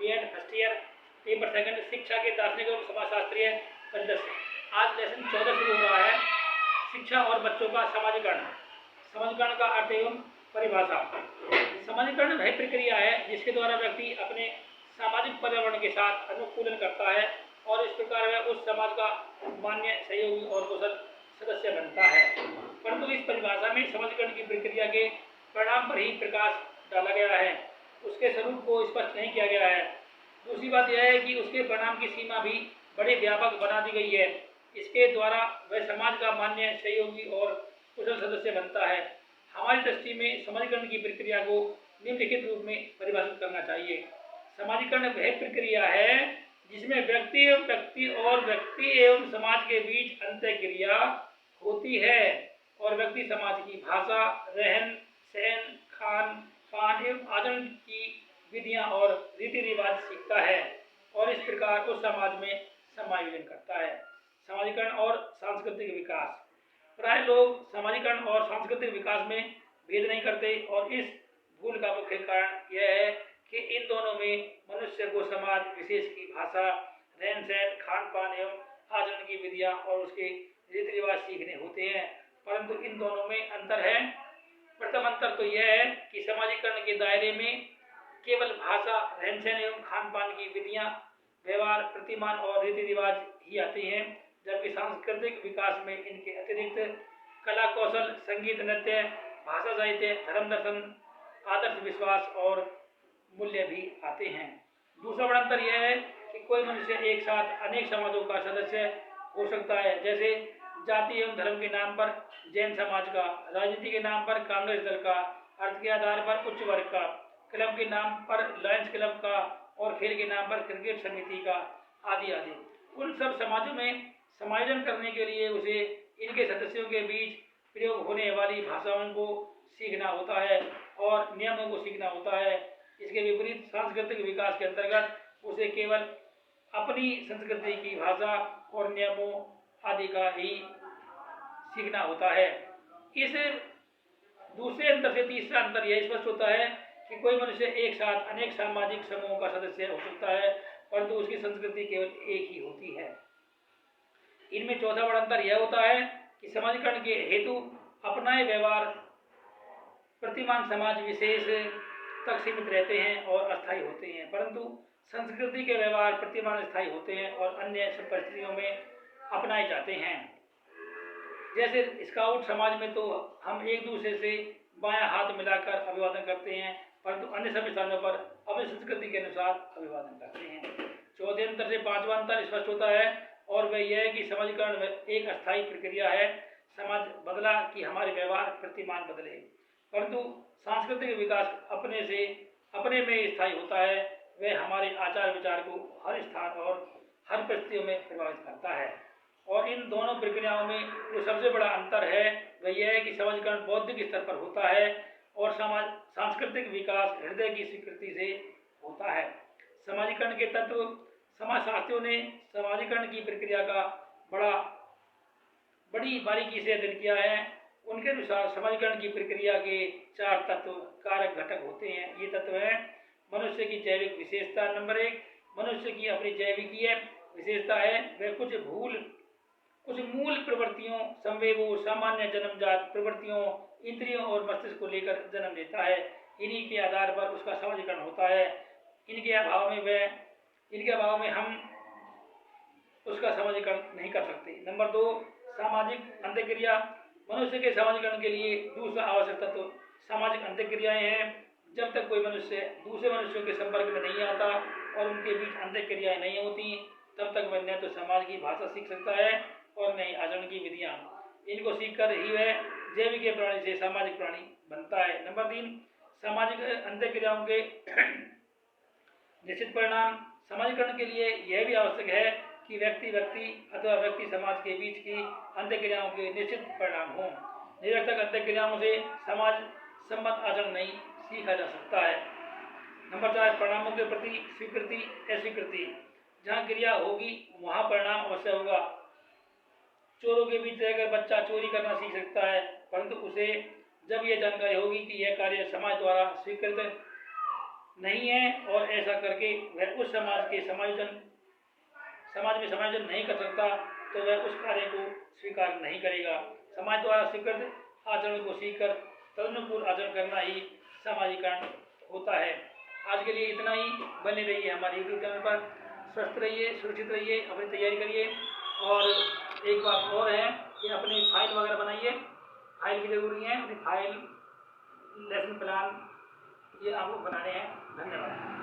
B.Ed first year, paper second, शिक्षा के दार्शनिक एवं समाजशास्त्रीय परिदृश्य। आज लेसन 14 शुरू हो रहा है, शिक्षा और बच्चों का समाजीकरण। समाजीकरण का अर्थ एवं परिभाषा। समाजीकरण वह प्रक्रिया है जिसके द्वारा व्यक्ति अपने सामाजिक पर्यावरण के साथ अनुकूलन करता है और इस प्रकार वह उस समाज का मान्य, सहयोगी और कुशल सदस्य बनता है। परंतु इस परिभाषा में समाजीकरण की प्रक्रिया के परिणाम पर ही प्रकाश डाला गया है, उसके स्वरूप को स्पष्ट नहीं किया गया है। दूसरी बात यह है कि उसके परिणाम की सीमा भी बड़े व्यापक बना दी गई है। इसके द्वारा वह समाज का मान्य, सहयोगी और कुशल सदस्य बनता है। हमारी दृष्टि में समाजीकरण की प्रक्रिया को निम्नलिखित रूप में परिभाषित करना चाहिए। समाजीकरण वह प्रक्रिया है जिसमें व्यक्ति एवं समाज के बीच अंतःक्रिया होती है और व्यक्ति समाज की भाषा, रहन सहन, खान पान एवं आचरण की विधियां और रीति रिवाज सीखता है और इस प्रकार उस समाज में समायोजन करता है। समाजीकरण और सांस्कृतिक विकास। प्राय लोग समाजीकरण और सांस्कृतिक विकास में भेद नहीं करते और इस भूल का मुख्य कारण यह है कि इन दोनों में मनुष्य को समाज विशेष की भाषा, रहन सहन, खान पान एवं आचरण की विधियां और उसके रीति रिवाज सीखने होते हैं, परंतु इन दोनों में अंतर है। प्रथम अंतर तो यह है कि समाजीकरण के दायरे में केवल भाषा, रहन सहन एवं खान पान की विधियां, व्यवहार, प्रतिमान और रीति रिवाज ही आते हैं, जबकि सांस्कृतिक विकास में इनके अतिरिक्त कला कौशल, संगीत, नृत्य, भाषा, साहित्य, धर्म, दर्शन, आदर्श, विश्वास और मूल्य भी आते हैं। दूसरा बड़ा अंतर यह है कि कोई मनुष्य एक साथ अनेक समाजों का सदस्य हो सकता है, जैसे जाति एवं धर्म के नाम पर जैन समाज का, राजनीति के नाम पर कांग्रेस दल का, अर्थ के आधार पर उच्च वर्ग का, क्लब के नाम पर लायंस क्लब का और खेल के नाम पर क्रिकेट समिति का, आदि आदि। उन सब समाजों में समायोजन करने के लिए उसे इनके सदस्यों के बीच प्रयोग होने वाली भाषाओं को सीखना होता है और नियमों को सीखना होता है। इसके विपरीत सांस्कृतिक विकास के अंतर्गत उसे केवल अपनी संस्कृति की भाषा और नियमों आदि का ही सीखना होता है। इस दूसरे अंतर से तीसरा अंतर यह स्पष्ट होता है कि कोई मनुष्य एक साथ अनेक सामाजिक समूहों का सदस्य हो सकता है, परंतु उसकी संस्कृति केवल एक ही होती है। इनमें चौथा बड़ा अंतर यह होता है कि समाजीकरण के हेतु अपनाए व्यवहार प्रतिमान समाज विशेष तक सीमित रहते हैं और अस्थायी होते हैं, परंतु संस्कृति के व्यवहार प्रतिमान स्थायी होते हैं और अन्य सब परिस्थितियों में अपनाए जाते हैं। जैसे स्काउट समाज में तो हम एक दूसरे से बायां हाथ मिलाकर अभिवादन करते हैं, परंतु अन्य सभी स्थानों पर अपनी संस्कृति के अनुसार अभिवादन करते हैं। चौथे अंतर से पांचवा अंतर स्पष्ट होता है और वह यह है कि समाजीकरण एक अस्थायी प्रक्रिया है। समाज बदला कि हमारे व्यवहार प्रतिमान बदले, परंतु सांस्कृतिक विकास अपने में स्थायी होता है। वह हमारे आचार विचार को हर स्थान और हर परिस्थितियों में प्रभावित करता है। और इन दोनों प्रक्रियाओं में जो सबसे बड़ा अंतर है वह यह है कि समाजीकरण बौद्धिक स्तर पर होता है और सांस्कृतिक विकास हृदय की स्वीकृति से होता है। समाजीकरण के तत्व। समाजशास्त्रियों ने समाजीकरण की प्रक्रिया का बड़ी बारीकी से अध्ययन किया है। उनके अनुसार समाजीकरण की प्रक्रिया के 4 तत्व कारक घटक होते हैं। ये तत्व हैं: मनुष्य की जैविक विशेषता, नंबर 1। मनुष्य की अपनी जैविकीय विशेषता है, वह कुछ मूल प्रवृत्तियों, संवेगों, सामान्य जन्मजात प्रवृत्तियों, इंद्रियों और मस्तिष्क को लेकर जन्म लेता है। इन्हीं के आधार पर उसका समाजीकरण होता है। इनके अभाव में हम उसका समाजीकरण नहीं कर सकते। नंबर 2, सामाजिक अंतःक्रिया। मनुष्य के समाजीकरण के लिए दूसरा आवश्यक तत्व सामाजिक अंतःक्रियाएं हैं। जब तक कोई मनुष्य दूसरे मनुष्यों के संपर्क में नहीं आता और उनके बीच अंतःक्रियाएं नहीं होती, तब तक वह न तो समाज की भाषा सीख सकता है और न ही आचरण की विधियां। इनको सीखकर ही वह जैविक प्राणी से सामाजिक प्राणी बनता है। नंबर 3, सामाजिक अंतःक्रियाओं के निश्चित परिणाम। समाजीकरण के लिए यह भी आवश्यक है कि व्यक्ति अथवा व्यक्ति समाज के बीच की अंतःक्रियाओं के निश्चित परिणाम हों। निरर्थक अंतःक्रियाओं से समाज सम्मत आचरण नहीं सीखा जा सकता है। नंबर 4, परिणामों के प्रति स्वीकृति अस्वीकृति। जहाँ क्रिया होगी वहाँ परिणाम अवश्य होगा। चोरों के बीच रहकर बच्चा चोरी करना सीख सकता है, परंतु उसे जब यह जानकारी होगी कि यह कार्य समाज द्वारा स्वीकृत नहीं है और ऐसा करके वह उस समाज में समायोजन नहीं कर सकता, तो वह उस कार्य को स्वीकार नहीं करेगा। समाज द्वारा स्वीकृत आचरण को सीखकर तदनुकूल आचरण करना ही सामाजिकरण होता है। आज के लिए इतना ही। बने रहिए हमारे यूट्यूब चैनल पर, स्वस्थ रहिए, सुरक्षित रहिए, अपनी तैयारी करिए। और एक बात और है कि अपनी फाइल वगैरह बनाइए, फाइल की जरूरी है, अपनी फाइल, लेसन प्लान ये आपको बनाने हैं। धन्यवाद।